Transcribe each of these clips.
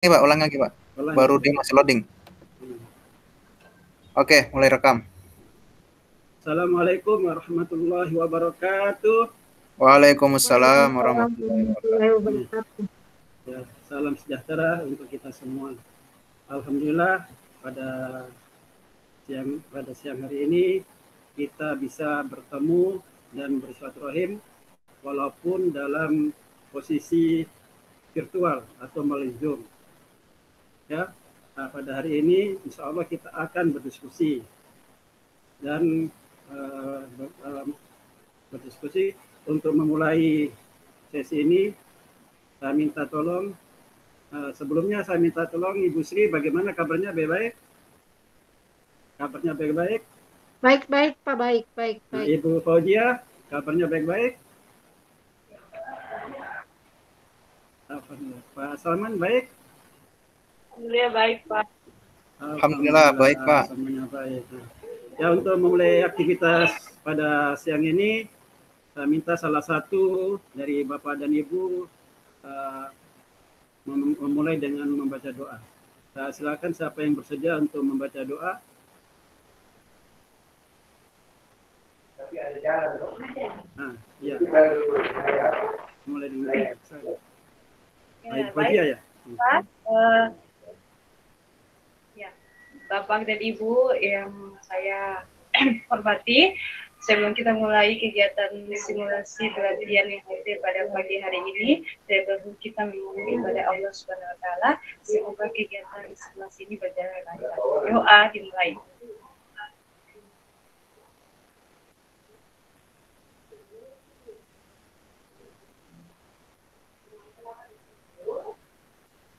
Pak, ulang lagi Pak. Ulangi. Baru dia masih loading. Oke, mulai rekam. Assalamualaikum warahmatullahi wabarakatuh. Waalaikumsalam warahmatullahi Warahmatullahi wabarakatuh. wabarakatuh. Ya, salam sejahtera untuk kita semua. Alhamdulillah pada siang hari ini kita bisa bertemu dan bersilaturahim walaupun dalam posisi virtual atau melalui Zoom. Ya, pada hari ini insya Allah kita akan berdiskusi dan berdiskusi. Untuk memulai sesi ini saya minta tolong sebelumnya saya minta tolong Ibu Sri, bagaimana kabarnya? Baik-baik? Kabarnya baik-baik? Baik-baik Pak, baik. Nah, Ibu Fauzia, kabarnya baik-baik? Pak Salman baik? Alhamdulillah baik Pak. Alhamdulillah baik Pak. Semuanya baik. Nah, ya, untuk memulai aktivitas pada siang ini, saya minta salah satu dari Bapak dan Ibu memulai dengan membaca doa. Saya silakan siapa yang bersedia untuk membaca doa. Nah, ya. Mulai dengan saya. Baik ya. Pak, ya, Bapak dan Ibu yang saya hormati, sebelum kita mulai kegiatan simulasi pelatihan yang hadir pada pagi hari ini, sebelum kita memohon kepada Allah Subhanahu Wa Taala, semoga kegiatan simulasi ini berjalan lancar. Doa dimulai.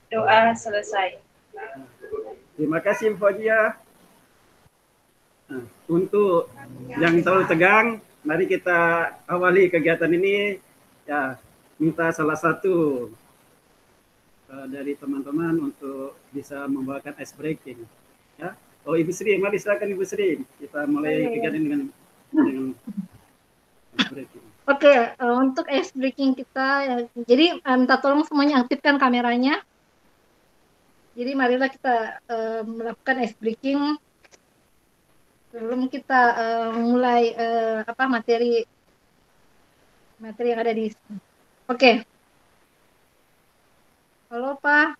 Doa selesai. Terima kasih Fauzia. Nah, untuk yang terlalu tegang, mari kita awali kegiatan ini. Ya, minta salah satu dari teman-teman untuk bisa membawakan ice breaking. Ya, oh Ibu Sri, mari silakan Ibu Sri. Kita mulai kegiatan dengan ice breaking. Oke, untuk ice breaking kita, jadi minta tolong semuanya aktifkan kameranya. Jadi marilah kita melakukan ice breaking sebelum kita mulai materi yang ada di sini. Oke. Halo Pak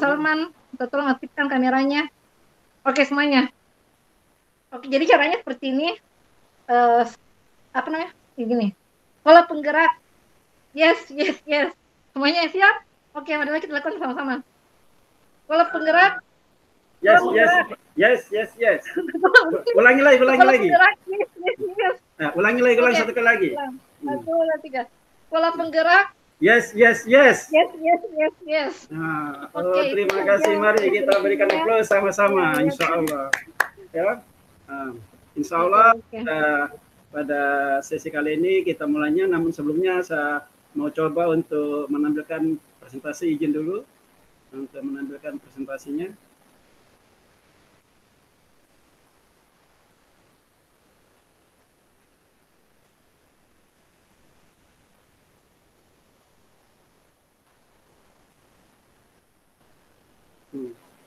Salman, minta tolong aktifkan kameranya. Oke semuanya. Oke, jadi caranya seperti ini. Begini. Pola penggerak. Yes. Semuanya siap? Oke, marilah kita lakukan sama-sama. Pola penggerak. Yes. Ulangi lagi. Penggerak. Yes. Nah, ulangi lagi, satu kali lagi. 1, 2, 3. Pola penggerak. Yes. Yes. Nah, terima kasih. Mari kita berikan aplaus sama-sama, insya Allah. Ya, insya Allah pada sesi kali ini kita mulainya. Namun sebelumnya saya mau coba untuk menampilkan presentasi. Izin dulu untuk menampilkan presentasinya.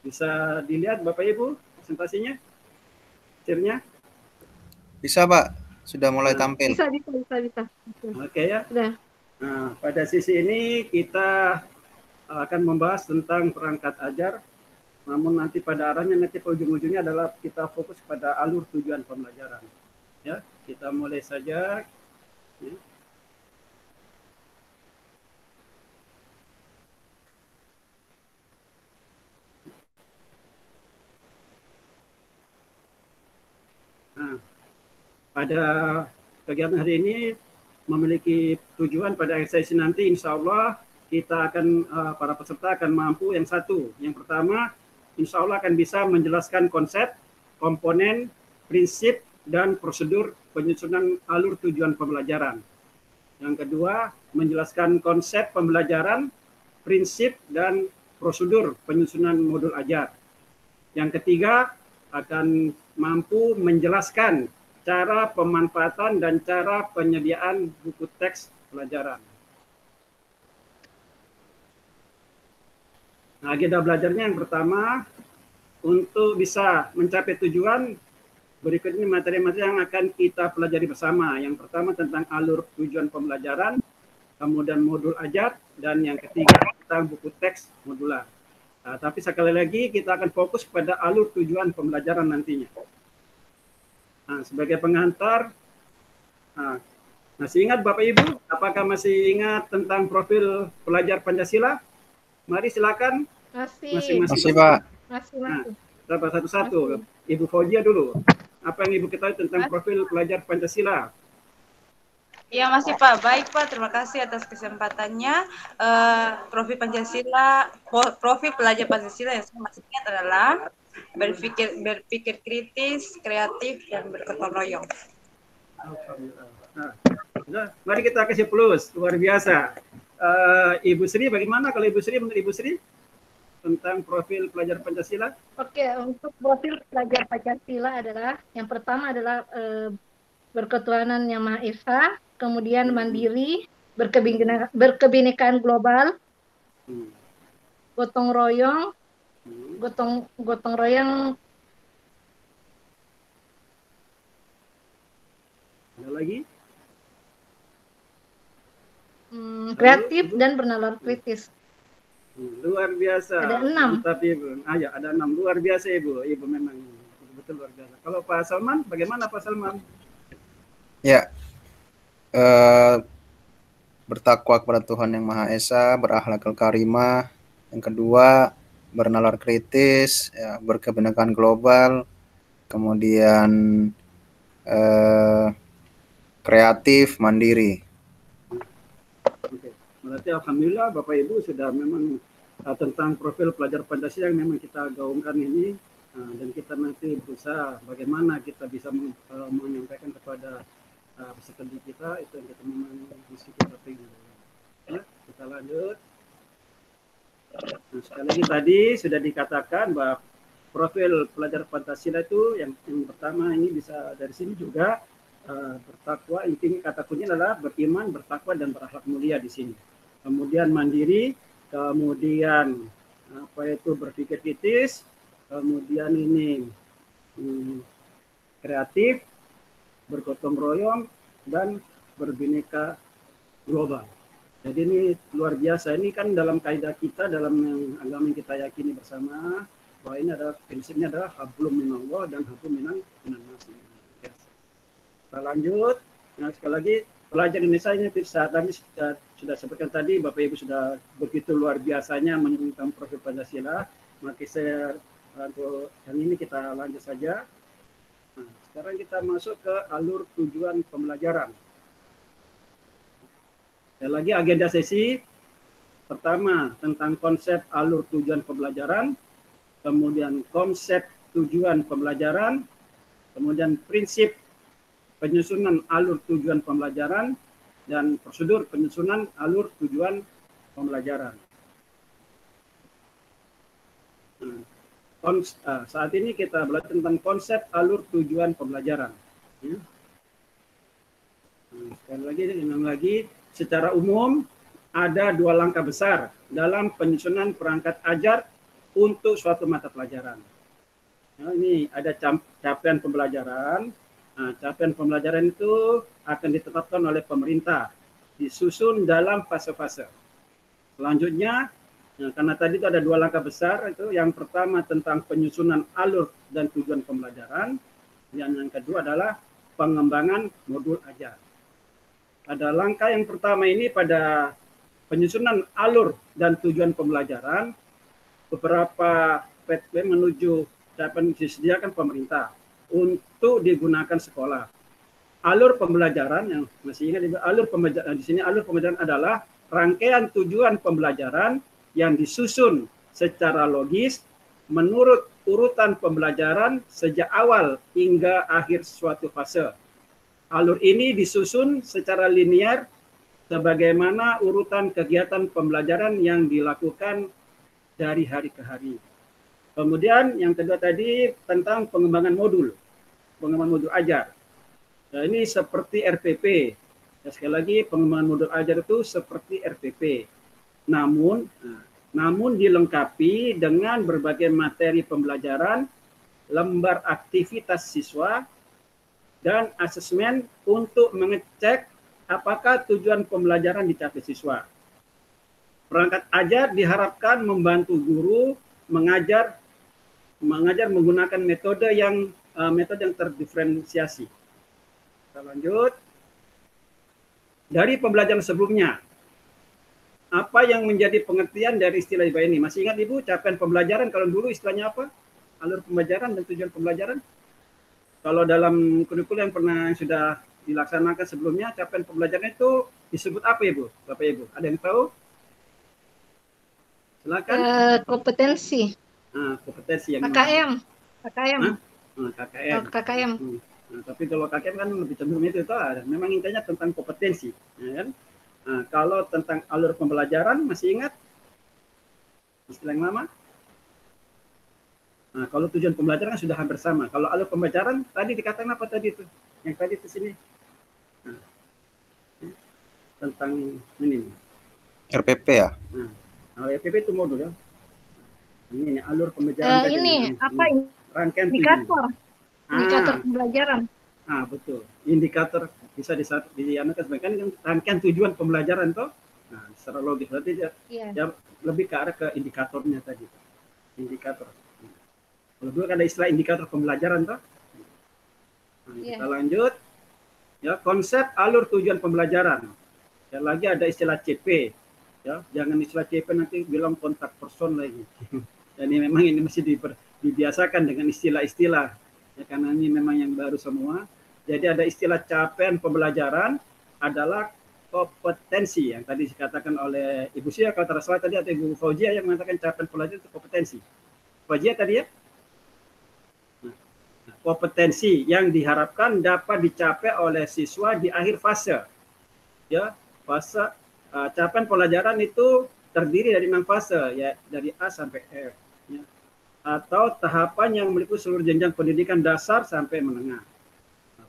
Bisa dilihat Bapak Ibu presentasinya? Share-nya? Bisa Pak, sudah mulai tampil. Bisa. Oke ya. Sudah. Nah, pada sisi ini kita akan membahas tentang perangkat ajar. Namun nanti pada arahnya nanti ujung-ujungnya adalah kita fokus pada alur tujuan pembelajaran. Ya, kita mulai saja. Ya. Nah, pada kegiatan hari ini memiliki tujuan pada sesi nanti insya Allah kita akan para peserta akan mampu yang satu. Yang pertama, insya Allah akan bisa menjelaskan konsep, komponen, prinsip, dan prosedur penyusunan alur tujuan pembelajaran. Yang kedua, menjelaskan konsep pembelajaran, prinsip, dan prosedur penyusunan modul ajar. Yang ketiga, akan mampu menjelaskan cara pemanfaatan dan cara penyediaan buku teks pelajaran. Nah, agenda belajarnya yang pertama, untuk bisa mencapai tujuan, berikut ini materi-materi yang akan kita pelajari bersama. Yang pertama tentang alur tujuan pembelajaran, kemudian modul ajar, dan yang ketiga tentang buku teks modular. Nah, tapi sekali lagi kita akan fokus pada alur tujuan pembelajaran nantinya. Nah, sebagai pengantar, masih ingat Bapak Ibu? Apakah masih ingat tentang profil pelajar Pancasila? Mari silakan. Masih. Masih, Pak. Nah, kita satu-satu. Ibu Fauzia dulu. Apa yang Ibu ketahui tentang profil pelajar Pancasila? Iya masih Pak. Baik Pak, terima kasih atas kesempatannya. Profil pelajar Pancasila yang saya masih ingat adalah berpikir kritis, kreatif, dan bergotong royong. Nah, mari kita kasih plus, luar biasa. Ibu Sri, bagaimana kalau Ibu Sri, menurut Ibu Sri tentang profil pelajar Pancasila? Oke, untuk profil pelajar Pancasila adalah yang pertama adalah berketuhanan yang Maha Esa, kemudian mandiri, berkebinekaan global, gotong royong, gotong royong. Ada lagi? Kreatif dan bernalar kritis. Luar biasa. Ada 6. Tapi Ibu, ya ada 6. Luar biasa Ibu. Ibu memang betul luar biasa. Kalau Pak Salman, bagaimana Pak Salman? Ya, bertakwa kepada Tuhan Yang Maha Esa, berakhlakul karimah. Yang kedua, bernalar kritis, ya, berkebinekaan global, kemudian kreatif, mandiri. Oke. Berarti alhamdulillah Bapak Ibu sudah memang tentang profil pelajar Pancasila yang memang kita gaungkan ini, dan kita nanti berusaha bagaimana kita bisa menyampaikan kepada peserta didik kita, itu yang kita memang mesti kita pegang. Ya, kita lanjut. Nah, sekali lagi tadi sudah dikatakan bahwa profil pelajar Pancasila itu yang pertama ini bisa dari sini juga bertakwa, intinya kata kuncinya adalah beriman, bertakwa, dan berakhlak mulia di sini. Kemudian mandiri, kemudian berpikir kritis, kemudian ini kreatif, bergotong royong, dan berbineka global. Jadi ini luar biasa. Ini kan dalam kaidah kita, dalam agama yang kita yakini bersama, bahwa ini adalah prinsipnya adalah hablum minallah dan hablum minan nas. Kita lanjut. Nah, sekali lagi pelajar Indonesia ini saat tadi sudah sebutkan tadi, Bapak Ibu sudah begitu luar biasanya menyebutkan profil Pancasila. Maka saya untuk yang ini kita lanjut saja. Nah, sekarang kita masuk ke alur tujuan pembelajaran. Sekali lagi agenda sesi pertama tentang konsep alur tujuan pembelajaran, kemudian konsep tujuan pembelajaran, kemudian prinsip penyusunan alur tujuan pembelajaran, dan prosedur penyusunan alur tujuan pembelajaran. Saat ini kita belajar tentang konsep alur tujuan pembelajaran. Sekali lagi, secara umum ada 2 langkah besar dalam penyusunan perangkat ajar untuk suatu mata pelajaran. Nah, ini ada capaian pembelajaran. Nah, capaian pembelajaran itu akan ditetapkan oleh pemerintah, disusun dalam fase-fase. Selanjutnya, karena tadi itu ada 2 langkah besar, itu yang pertama tentang penyusunan alur dan tujuan pembelajaran, dan yang kedua adalah pengembangan modul ajar. Pada langkah yang pertama ini pada penyusunan alur dan tujuan pembelajaran, beberapa pathway menuju capaian disediakan pemerintah untuk digunakan sekolah. Alur pembelajaran yang masih ingat alur pembelajaran di sini, alur pembelajaran adalah rangkaian tujuan pembelajaran yang disusun secara logis menurut urutan pembelajaran sejak awal hingga akhir suatu fase. Alur ini disusun secara linear sebagaimana urutan kegiatan pembelajaran yang dilakukan dari hari ke hari. Kemudian yang kedua tadi tentang pengembangan modul ajar. Nah, ini seperti RPP. Ya, sekali lagi pengembangan modul ajar itu seperti RPP. Namun namun dilengkapi dengan berbagai materi pembelajaran, lembar aktivitas siswa, dan asesmen untuk mengecek apakah tujuan pembelajaran dicapai siswa. Perangkat ajar diharapkan membantu guru mengajar menggunakan metode yang terdiferensiasi. Kita lanjut. Dari pembelajaran sebelumnya, apa yang menjadi pengertian dari istilah IPA ini? Masih ingat Ibu capaian pembelajaran kalau dulu istilahnya apa? Alur pembelajaran dan tujuan pembelajaran? Kalau dalam kurikulum yang pernah sudah dilaksanakan sebelumnya, capaian pembelajaran itu disebut apa Ibu? Bapak Ibu, ada yang tahu? Silakan. Kompetensi. Kompetensi yang KKM. KKM. KKM. KKM. Nah, tapi kalau KKM kan lebih cenderung itu memang intinya tentang kompetensi, ya kan? Nah, kalau tentang alur pembelajaran masih ingat istilah yang lama? Nah, kalau tujuan pembelajaran sudah hampir sama. Kalau alur pembelajaran tadi dikatakan apa tadi itu? Yang tadi itu sini. Nah, tentang ini. RPP ya? Nah, RPP itu modul ya. Ini alur pembelajaran. Ini apa ini? Rangkaian indikator. Indikator pembelajaran. Betul. Indikator bisa dianakan sebagai rangkaian tujuan pembelajaran toh. Nah, secara logis berarti ya lebih ke arah ke indikatornya tadi. Indikator. Kalau dulu ada istilah indikator pembelajaran toh. Nah, kita lanjut. Ya, konsep alur tujuan pembelajaran. Ya, lagi ada istilah CP. Ya, jangan istilah CP nanti bilang kontak person lagi. Jadi memang ini mesti dibiasakan dengan istilah-istilah. Ya, karena ini memang yang baru semua. Jadi ada istilah capaian pembelajaran adalah kompetensi yang tadi dikatakan oleh Ibu Sia kalau tidak salah tadi atau Ibu Fauzia yang mengatakan capaian pembelajaran itu kompetensi. Fauzia tadi ya. Nah, kompetensi yang diharapkan dapat dicapai oleh siswa di akhir fase. Ya, fase capaian pembelajaran itu terdiri dari 6 fase ya, dari A sampai F. Ya. Atau tahapan yang meliputi seluruh jenjang pendidikan dasar sampai menengah.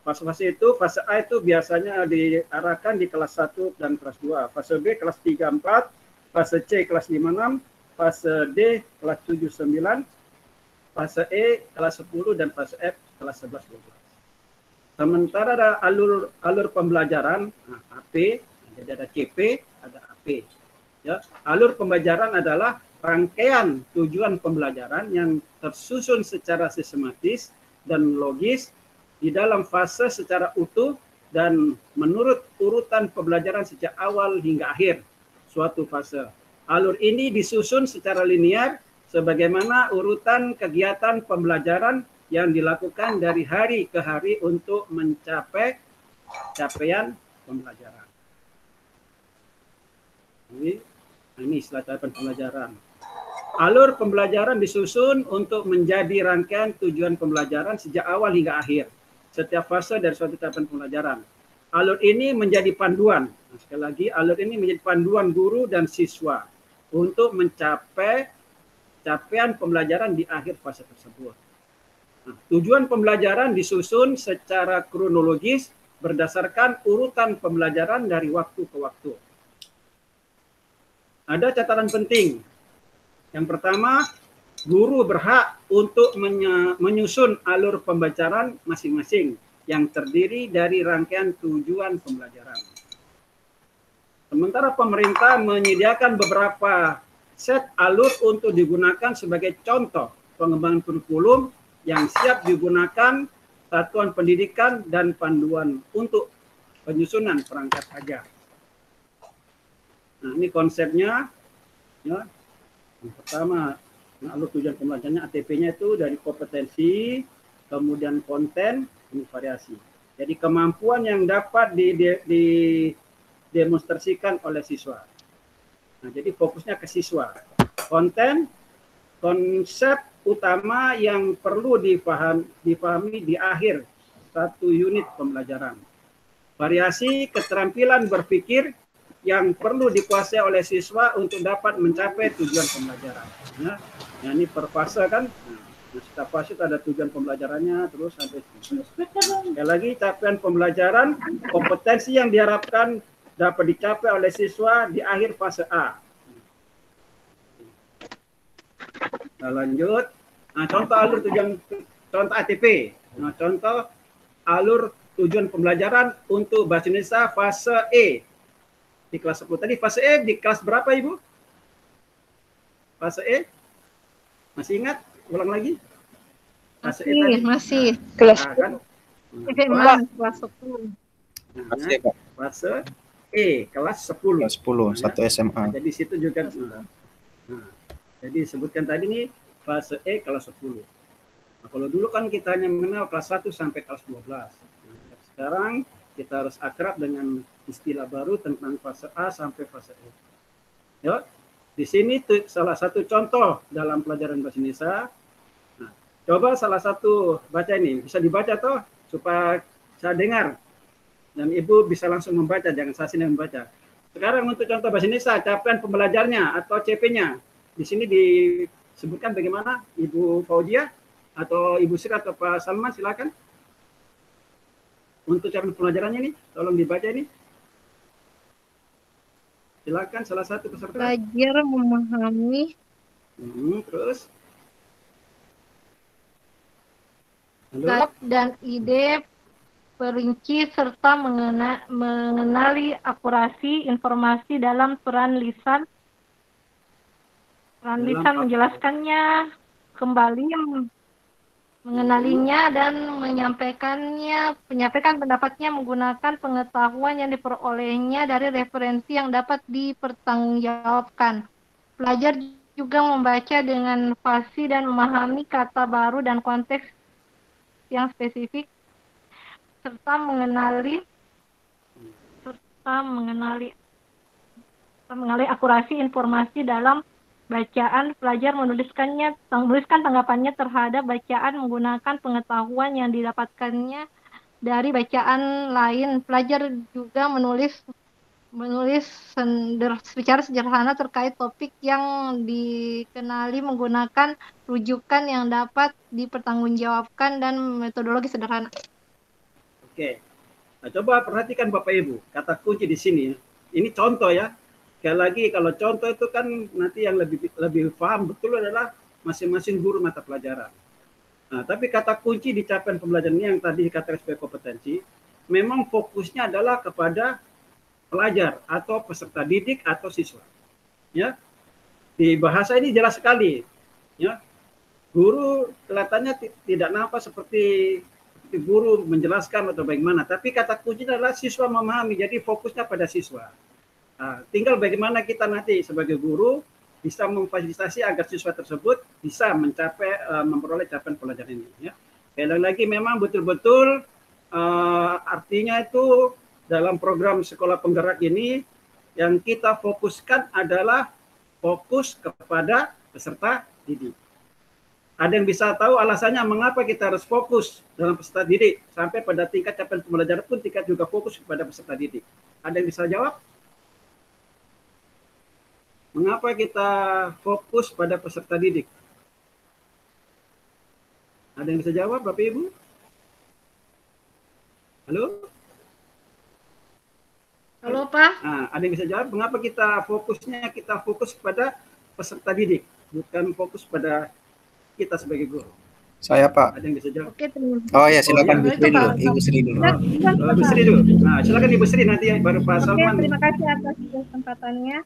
Fase-fase itu, fase A itu biasanya diarahkan di kelas 1 dan kelas 2. Fase B kelas 3, 4, fase C kelas 5, 6, fase D kelas 7, 9, fase E kelas 10, dan fase F kelas 11, 12. Sementara ada alur pembelajaran, AP, jadi ada CP, ada AP. Ya, alur pembelajaran adalah rangkaian tujuan pembelajaran yang tersusun secara sistematis dan logis di dalam fase secara utuh dan menurut urutan pembelajaran sejak awal hingga akhir suatu fase. Alur ini disusun secara linear sebagaimana urutan kegiatan pembelajaran yang dilakukan dari hari ke hari untuk mencapai capaian pembelajaran. Ini istilah capaian pembelajaran. Alur pembelajaran disusun untuk menjadi rangkaian tujuan pembelajaran sejak awal hingga akhir setiap fase dari suatu capaian pembelajaran. Alur ini menjadi panduan. Nah, sekali lagi, alur ini menjadi panduan guru dan siswa untuk mencapai capaian pembelajaran di akhir fase tersebut. Nah, tujuan pembelajaran disusun secara kronologis berdasarkan urutan pembelajaran dari waktu ke waktu. Ada catatan penting. Yang pertama, guru berhak untuk menyusun alur pembelajaran masing-masing yang terdiri dari rangkaian tujuan pembelajaran. Sementara pemerintah menyediakan beberapa set alur untuk digunakan sebagai contoh pengembangan kurikulum yang siap digunakan satuan pendidikan dan panduan untuk penyusunan perangkat ajar. Nah, ini konsepnya. Ya. Yang pertama, alur tujuan pembelajarannya ATP-nya itu dari kompetensi, kemudian konten, ini variasi. Jadi kemampuan yang dapat didemonstrasikan oleh siswa. Nah, jadi fokusnya ke siswa. Konten, konsep utama yang perlu dipahami di akhir satu unit pembelajaran. Variasi keterampilan berpikir yang perlu dikuasai oleh siswa untuk dapat mencapai tujuan pembelajaran. Nah, ini per fase kan. Nah, setiap fase ada tujuan pembelajarannya terus sampai. Sekali lagi, capaian pembelajaran, kompetensi yang diharapkan dapat dicapai oleh siswa di akhir fase A. Lanjut. Nah, contoh alur tujuan, contoh ATP. Nah, contoh alur tujuan pembelajaran untuk bahasa Indonesia fase E di kelas 10. Tadi fase E di kelas berapa, Ibu? Fase E? Masih ingat? Ulang lagi. Fase E tadi. Masih. Kelas kan? Kelas 10. Makasih, Pak. Fase E, kelas 10. Kelas 10, satu SMA. Nah, jadi situ juga. Nah, jadi sebutkan tadi nih fase E kelas 10. Nah, kalau dulu kan kita hanya mengenal kelas 1 sampai kelas 12. Nah, sekarang kita harus akrab dengan istilah baru tentang fase A sampai fase E. Ya, di sini tuh salah satu contoh dalam pelajaran bahasa Indonesia. Nah, coba salah satu baca ini, bisa dibaca toh supaya saya dengar dan Ibu bisa langsung membaca, jangan saya sini membaca. Sekarang untuk contoh bahasa Indonesia, capaian pembelajarnya atau CP-nya. Di sini disebutkan bagaimana, Ibu Fauzia atau Ibu Sri atau Pak Salman, silakan. Untuk capaian pembelajarannya ini, tolong dibaca ini. Silakan salah satu peserta. Belajar memahami. Terus. Halo? Dan ide perinci serta mengenali akurasi informasi dalam peran lisan menjelaskannya kembali, mengenalinya dan menyampaikan pendapatnya menggunakan pengetahuan yang diperolehnya dari referensi yang dapat dipertanggungjawabkan. Pelajar juga membaca dengan fasih dan memahami kata baru dan konteks yang spesifik serta mengenali akurasi informasi dalam bacaan. Pelajar menuliskan tanggapannya terhadap bacaan menggunakan pengetahuan yang didapatkannya dari bacaan lain. Pelajar juga menulis secara sederhana terkait topik yang dikenali menggunakan rujukan yang dapat dipertanggungjawabkan dan metodologi sederhana. Oke. Nah, coba perhatikan Bapak Ibu, kata kunci di sini. Ini contoh ya. Sekali lagi kalau contoh itu kan nanti yang lebih paham betul adalah masing-masing guru mata pelajaran. Nah, tapi kata kunci di capaian pembelajaran ini yang tadi dikatakan sebagai kompetensi, memang fokusnya adalah kepada pelajar atau peserta didik atau siswa. Ya. Di bahasa ini jelas sekali. Ya. Guru kelihatannya tidak nampak seperti guru menjelaskan atau bagaimana, tapi kata kuncinya adalah siswa memahami, jadi fokusnya pada siswa. Nah, tinggal bagaimana kita nanti sebagai guru bisa memfasilitasi agar siswa tersebut bisa memperoleh capaian pelajaran ini. Ya. Sekali lagi memang betul-betul artinya itu dalam program sekolah penggerak ini yang kita fokuskan adalah fokus kepada peserta didik. Ada yang bisa tahu alasannya mengapa kita harus fokus dalam peserta didik sampai pada tingkat capaian pembelajaran pun tingkat juga fokus kepada peserta didik. Ada yang bisa jawab? Mengapa kita fokus pada peserta didik? Ada yang bisa jawab, Bapak Ibu? Halo? Halo, Pak. Nah, ada yang bisa jawab mengapa kita fokus kepada peserta didik, bukan fokus pada kita sebagai guru? Saya, Pak. Ada yang bisa jawab? Oke, terima kasih. Oh ya, silakan Ibu Sri dulu. Ibu Sri dulu. Nah, silakan Ibu Sri, nanti baru Pak Salman. Terima kasih atas kesempatannya.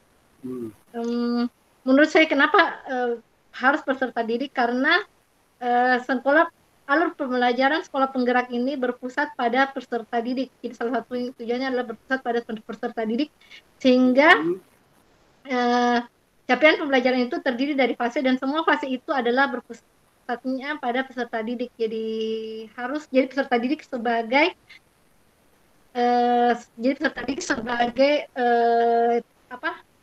Menurut saya kenapa harus peserta didik, karena alur pembelajaran sekolah penggerak ini berpusat pada peserta didik. Jadi salah satu tujuannya adalah berpusat pada peserta didik, sehingga capaian pembelajaran itu terdiri dari fase dan semua fase itu adalah berpusatnya pada peserta didik. Jadi harus jadi peserta didik sebagai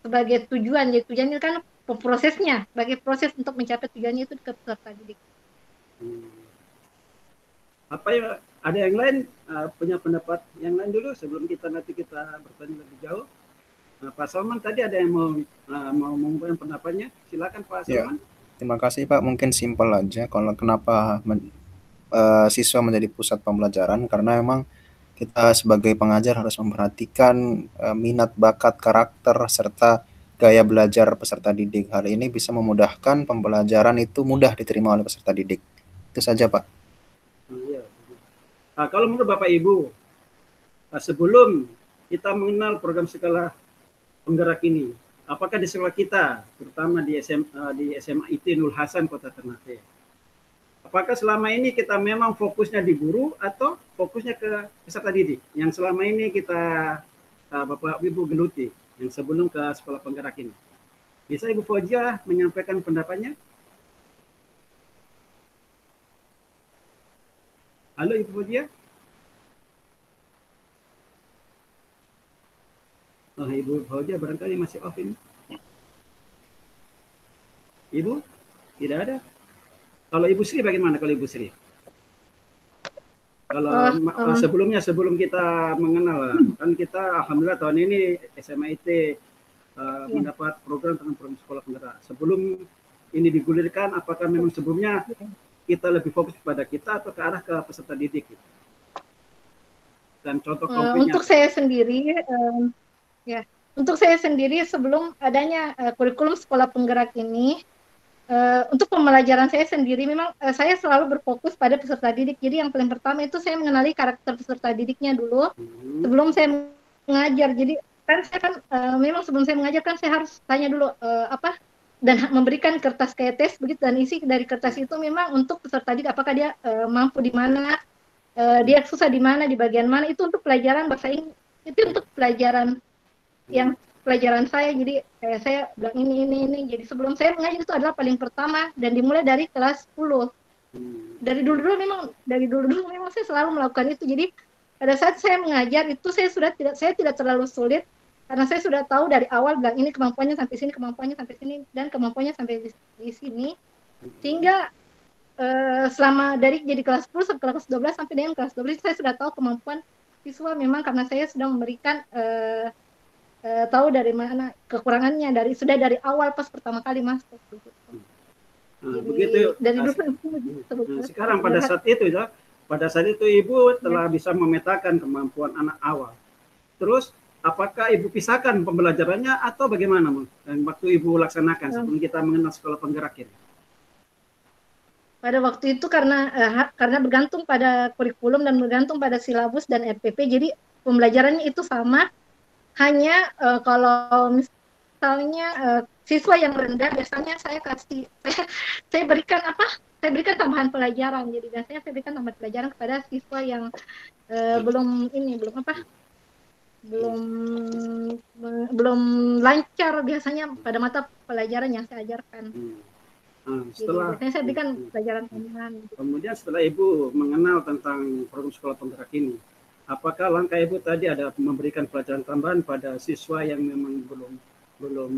sebagai tujuan. Jadi tujuan itu kan prosesnya, sebagai proses untuk mencapai tujuannya itu ke peserta didik. Apa ya, ada yang lain punya pendapat yang lain dulu sebelum kita bertanya lebih jauh? Pak Salman tadi ada yang mau mengungkapkan pendapatnya, silakan Pak Salman. Ya, terima kasih Pak. Mungkin simpel aja kalau kenapa siswa menjadi pusat pembelajaran, karena memang kita sebagai pengajar harus memperhatikan minat, bakat, karakter serta gaya belajar peserta didik. Hal ini bisa memudahkan pembelajaran itu mudah diterima oleh peserta didik. Itu saja, Pak. Iya. Nah, kalau menurut Bapak Ibu, sebelum kita mengenal program sekolah penggerak ini, apakah di sekolah kita, terutama di SMA IT Nul Hasan Kota Ternate, apakah selama ini kita memang fokusnya di guru atau fokusnya ke peserta didik yang selama ini kita Bapak Ibu geluti yang sebelum ke sekolah penggerak ini? Bisa Ibu Fauzia menyampaikan pendapatnya? Halo Ibu Fauzia? Oh, Ibu Fauzia barangkali masih off ini. Ibu? Tidak ada. Kalau Ibu Sri bagaimana kalau Ibu Sri? Kalau sebelum kita mengenal, kan kita alhamdulillah tahun ini SMA IT mendapat program tentang program sekolah penggerak. Sebelum ini digulirkan, apakah memang sebelumnya kita lebih fokus pada kita atau ke arah ke peserta didik? Dan contoh konkretnya. Untuk saya sendiri, untuk saya sendiri sebelum adanya kurikulum sekolah penggerak ini, untuk pembelajaran saya sendiri memang saya selalu berfokus pada peserta didik. Jadi yang paling pertama itu saya mengenali karakter peserta didiknya dulu sebelum saya mengajar. Jadi kan saya memang sebelum saya mengajar kan saya harus tanya dulu dan memberikan kertas kayak tes begitu, dan isi dari kertas itu memang untuk peserta didik apakah dia mampu di mana, dia susah di mana, di bagian mana. Itu untuk pelajaran bahasa Inggris, itu untuk pelajaran yang pelajaran saya. Jadi kayak saya bilang ini. Jadi sebelum saya mengajar itu adalah paling pertama dan dimulai dari kelas 10. Dari dulu memang saya selalu melakukan itu. Jadi pada saat saya mengajar itu saya tidak terlalu sulit karena saya sudah tahu dari awal bilang ini kemampuannya sampai sini, dan kemampuannya sampai di sini. Sehingga selama dari jadi kelas 10 sampai kelas 12 sampai dengan kelas 12 saya sudah tahu kemampuan siswa memang karena saya sudah memberikan tahu dari mana kekurangannya sudah dari awal pas pertama kali masuk. Begitu. Dari dulu. Sekarang pada saat itu Ibu telah bisa memetakan kemampuan anak awal. Terus apakah Ibu pisahkan pembelajarannya atau bagaimana waktu Ibu laksanakan sebelum kita mengenal sekolah penggerak ini? Pada waktu itu karena bergantung pada kurikulum dan bergantung pada silabus dan RPP, jadi pembelajarannya itu sama. Hanya kalau misalnya siswa yang rendah biasanya saya berikan tambahan pelajaran. Jadi biasanya saya berikan tambahan pelajaran kepada siswa yang belum lancar biasanya pada mata pelajaran yang saya ajarkan. Setelah biasanya saya berikan pelajaran tambahan. Kemudian setelah Ibu mengenal tentang program sekolah penggerak ini, apakah langkah Ibu tadi ada memberikan pelajaran tambahan pada siswa yang memang belum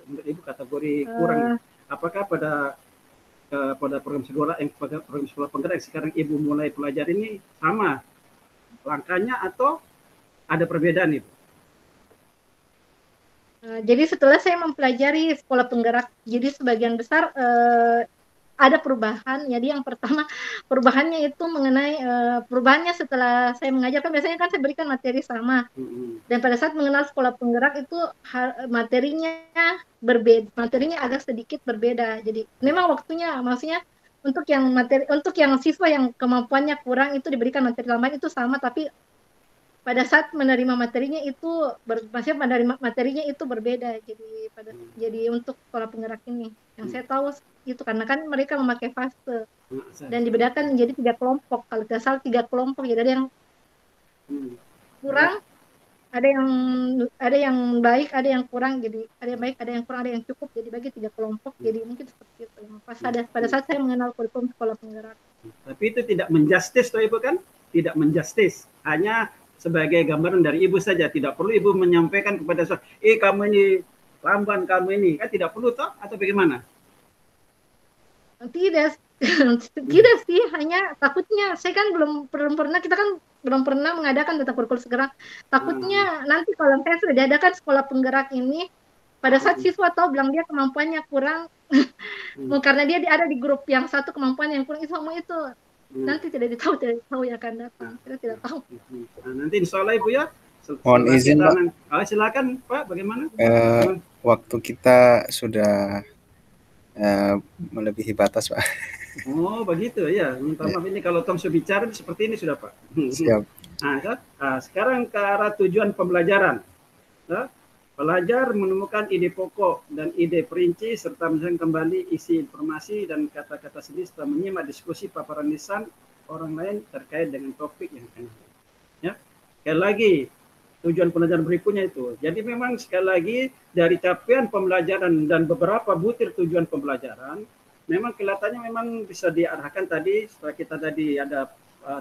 menurut Ibu kategori kurang? Apakah pada program sekolah penggerak yang sekarang Ibu mulai pelajari ini sama langkahnya atau ada perbedaan Ibu? Jadi setelah saya mempelajari sekolah penggerak, jadi sebagian besar ada perubahan. Jadi yang pertama perubahannya itu mengenai perubahannya setelah saya mengajar kan biasanya kan saya berikan materi sama. Dan pada saat mengenal sekolah penggerak itu materinya agak sedikit berbeda. Jadi memang maksudnya untuk yang siswa yang kemampuannya kurang itu diberikan materi tambahan itu sama, tapi pada saat menerima materinya itu berbeda. Jadi untuk sekolah penggerak ini yang saya tahu itu karena kan mereka memakai fase dan dibedakan menjadi 3 kelompok. Kalau tidak salah 3 kelompok, jadi ada yang kurang, ada yang baik, ada yang kurang. Jadi ada yang baik, ada yang kurang, ada yang cukup. Jadi bagi 3 kelompok. Jadi mungkin seperti itu. Pada saat saya mengenal kurikulum sekolah penggerak. Tapi itu tidak menjustis toh Ibu kan? Tidak menjustis. Hanya sebagai gambaran dari Ibu saja, tidak perlu Ibu menyampaikan kepada saya, kamu ini lamban, kamu ini, kan tidak perlu toh atau bagaimana? Tidak sih, hanya takutnya saya kan kita kan belum pernah mengadakan tentang kurikulum sekarang. Takutnya nanti kalau saya sudah diadakan sekolah penggerak ini, pada saat siswa tahu bilang dia kemampuannya kurang, karena dia ada di grup yang satu kemampuan yang kurang, itu nanti tidak tahu yang akan datang. Kita tidak tahu. Nanti insya Allah Ibu ya. Mohon izin Pak. Silakan Pak, bagaimana? waktu kita sudah melebihi batas, Pak. Oh, begitu ya. Minta maaf ini kalau Tom sudah bicara seperti ini sudah, Pak. Siap. Sekarang ke arah tujuan pembelajaran. Nah, pelajar menemukan ide pokok dan ide perinci serta menjelaskan kembali isi informasi dan kata-kata sendiri setelah menyimak diskusi paparan lisan orang lain terkait dengan topik yang akan. Ya, sekali lagi tujuan pembelajaran berikutnya itu. Jadi memang sekali lagi dari capaian pembelajaran dan beberapa butir tujuan pembelajaran, memang kelihatannya memang bisa diarahkan tadi setelah kita tadi ada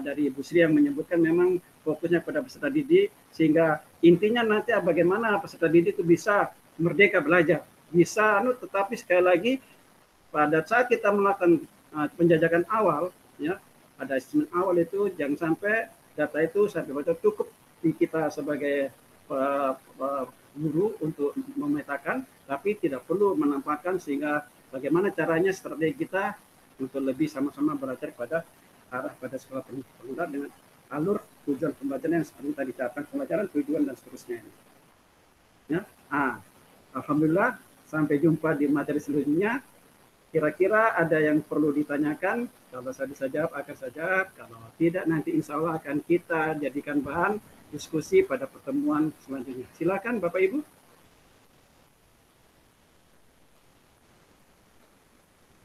dari Bu Sri yang menyebutkan memang fokusnya pada peserta didik sehingga intinya nanti bagaimana peserta didik itu bisa merdeka belajar, bisa tetapi sekali lagi pada saat kita melakukan penjajakan awal ya, pada asesmen awal itu jangan sampai data itu sampai cukup kita sebagai guru untuk memetakan, tapi tidak perlu menampakkan sehingga bagaimana caranya strategi kita untuk lebih sama-sama belajar pada arah pada sekolah penggerak dengan alur tujuan pembelajaran yang seperti tadi catatan pembelajaran tujuan dan seterusnya. Ya, alhamdulillah sampai jumpa di materi selanjutnya. Kira-kira ada yang perlu ditanyakan? Kalau saya bisa jawab akan saya jawab. Kalau tidak nanti insya Allah akan kita jadikan bahan diskusi pada pertemuan selanjutnya. Silakan Bapak Ibu.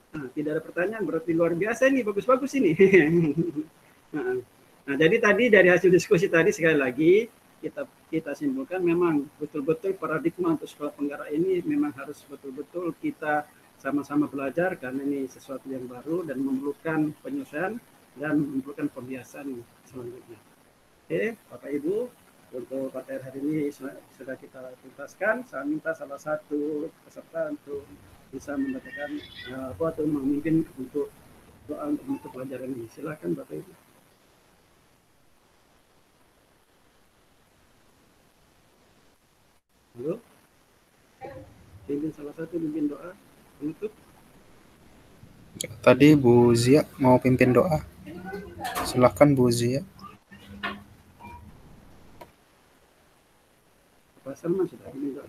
Tidak ada pertanyaan, berarti luar biasa ini, bagus-bagus ini. Nah, jadi tadi dari hasil diskusi tadi sekali lagi kita simpulkan memang betul-betul paradigma untuk sekolah penggerak ini memang harus betul-betul kita sama-sama belajar karena ini sesuatu yang baru dan memerlukan penyesuaian dan memerlukan pembiasaan selanjutnya. Oke, Bapak Ibu, untuk materi hari ini sudah kita tuntaskan. Saya minta salah satu peserta untuk bisa membacakan atau memimpin untuk doa untuk menutup pelajaran ini. Silakan Bapak Ibu. Halo, pimpin salah satu pimpin doa penutup. Tadi Bu Zia mau pimpin doa. Silakan Bu Zia. Pak Salman sudah pimpin doa.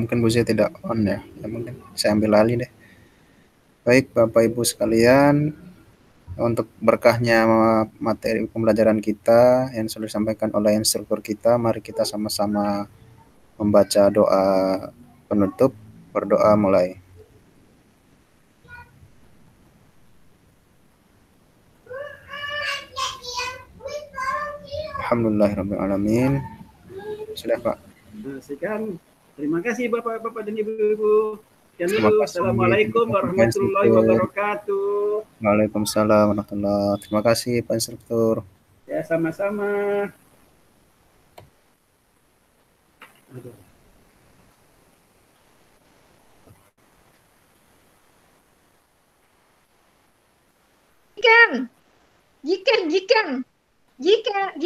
Mungkin Bu Zia tidak on ya. Mungkin saya ambil alih deh. Baik Bapak Ibu sekalian, untuk berkahnya materi pembelajaran kita yang sudah disampaikan oleh instruktur kita, mari kita sama-sama membaca doa penutup. Berdoa mulai. Alhamdulillahirrahmanirrahim. Sudah Pak. Sekian. Terima kasih Bapak-Bapak dan Ibu-Ibu. Assalamualaikum warahmatullahi wabarakatuh. Waalaikumsalam warahmatullahi wabarakatuh. Terima kasih Pak Instruktur. Ya, sama-sama. Jika